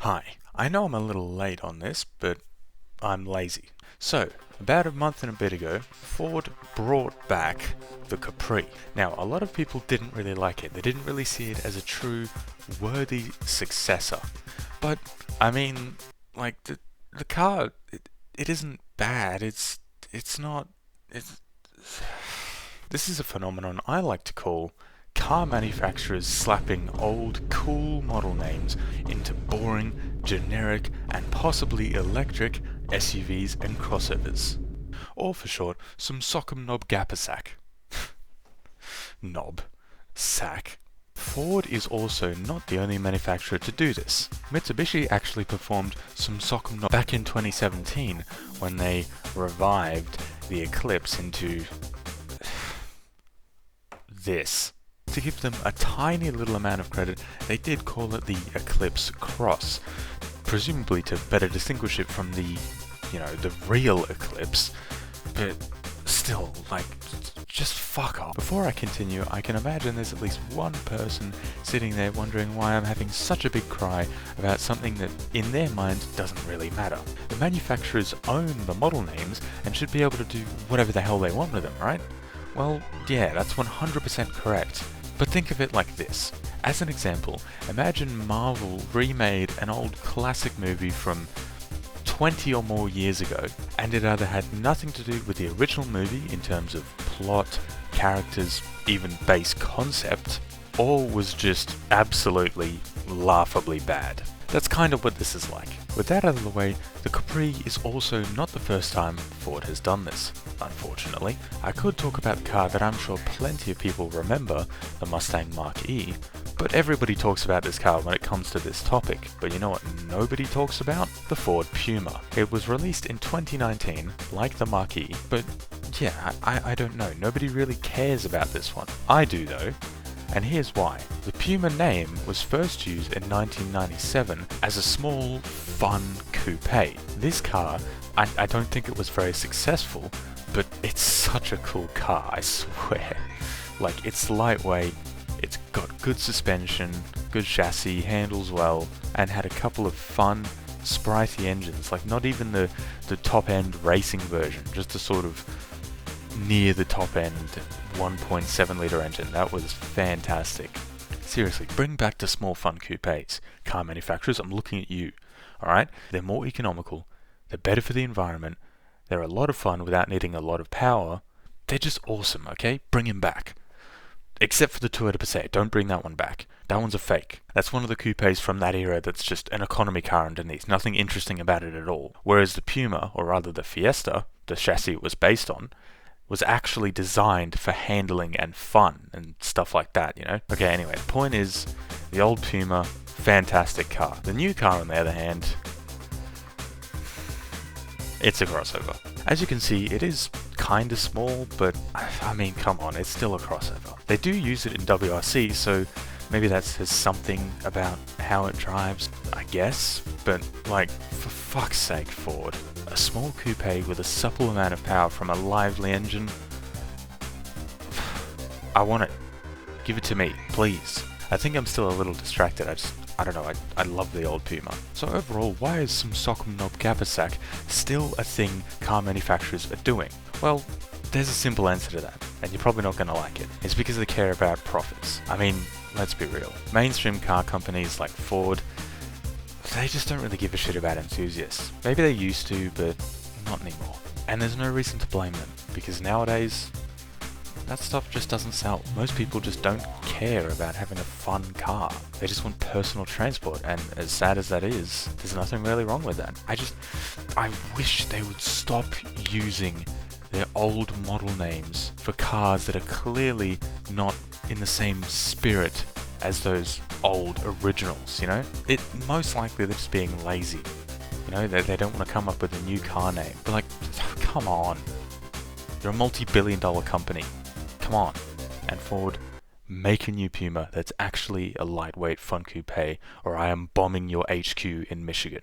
Hi, I know I'm a little late on this, but I'm lazy. So, about a month and a bit ago, Ford brought back the Capri. Now, a lot of people didn't really like it. They didn't really see it as a true, worthy successor. But, I mean, like, the car, it isn't bad. It's not, it's, this is a phenomenon I like to call car manufacturers slapping old, cool model names into boring, generic, and possibly electric SUVs and crossovers. Or for short, some sock'em knob gappersack. Knob. Sack. Ford is also not the only manufacturer to do this. Mitsubishi actually performed some sock'em knob back in 2017 when they revived the Eclipse into this. To give them a tiny little amount of credit, they did call it the Eclipse Cross, presumably to better distinguish it from the real Eclipse, but still, just fuck off. Before I continue, I can imagine there's at least one person sitting there wondering why I'm having such a big cry about something that, in their mind, doesn't really matter. The manufacturers own the model names and should be able to do whatever the hell they want with them, right? Well, yeah, that's 100% correct. But think of it like this. As an example, imagine Marvel remade an old classic movie from 20 or more years ago, and it either had nothing to do with the original movie in terms of plot, characters, even base concept, or was just absolutely laughably bad. That's kind of what this is like. With that out of the way, the Capri is also not the first time Ford has done this, unfortunately. I could talk about the car that I'm sure plenty of people remember, the Mustang Mach-E, but everybody talks about this car when it comes to this topic. But you know what nobody talks about? The Ford Puma. It was released in 2019, like the Mach-E, but yeah, I don't know. Nobody really cares about this one. I do though. And here's why. The Puma name was first used in 1997 as a small, fun coupe. This car, I don't think it was very successful, but it's such a cool car, I swear. It's lightweight, it's got good suspension, good chassis, handles well, and had a couple of fun, sprightly engines. Not even the top-end racing version, just a sort of near the top end 1.7 litre engine. That was fantastic. Seriously, bring back the small fun coupes. Car manufacturers, I'm looking at you. Alright? They're more economical, they're better for the environment, they're a lot of fun without needing a lot of power. They're just awesome, okay? Bring them back. Except for the Toyota Passat, don't bring that one back. That one's a fake. That's one of the coupes from that era that's just an economy car underneath. Nothing interesting about it at all. Whereas the Puma, or rather the Fiesta, the chassis it was based on, was actually designed for handling and fun and stuff like that, you know? Okay, anyway, the point is, the old Puma, fantastic car. The new car, on the other hand, it's a crossover. As you can see, it is kinda small, but I mean, come on, it's still a crossover. They do use it in WRC, so maybe that says something about how it drives, I guess, but for fuck's sake, Ford. A small coupe with a supple amount of power from a lively engine. I want it. Give it to me, please. I think I'm still a little distracted. I don't know, I love the old Puma. So overall, why is some sock'em knob gappersack still a thing car manufacturers are doing? Well, there's a simple answer to that, and you're probably not going to like it. It's because they care about profits. I mean, let's be real. Mainstream car companies like Ford, they just don't really give a shit about enthusiasts. Maybe they used to, but not anymore. And there's no reason to blame them, because nowadays, that stuff just doesn't sell. Most people just don't care about having a fun car. They just want personal transport, and as sad as that is, there's nothing really wrong with that. I wish they would stop using their old model names for cars that are clearly not in the same spirit as those old originals, you know? Most likely they're just being lazy. You know, they don't want to come up with a new car name. But come on. You're a multi-billion-dollar company. Come on. And Ford, make a new Puma that's actually a lightweight fun coupe, or I am bombing your HQ in Michigan.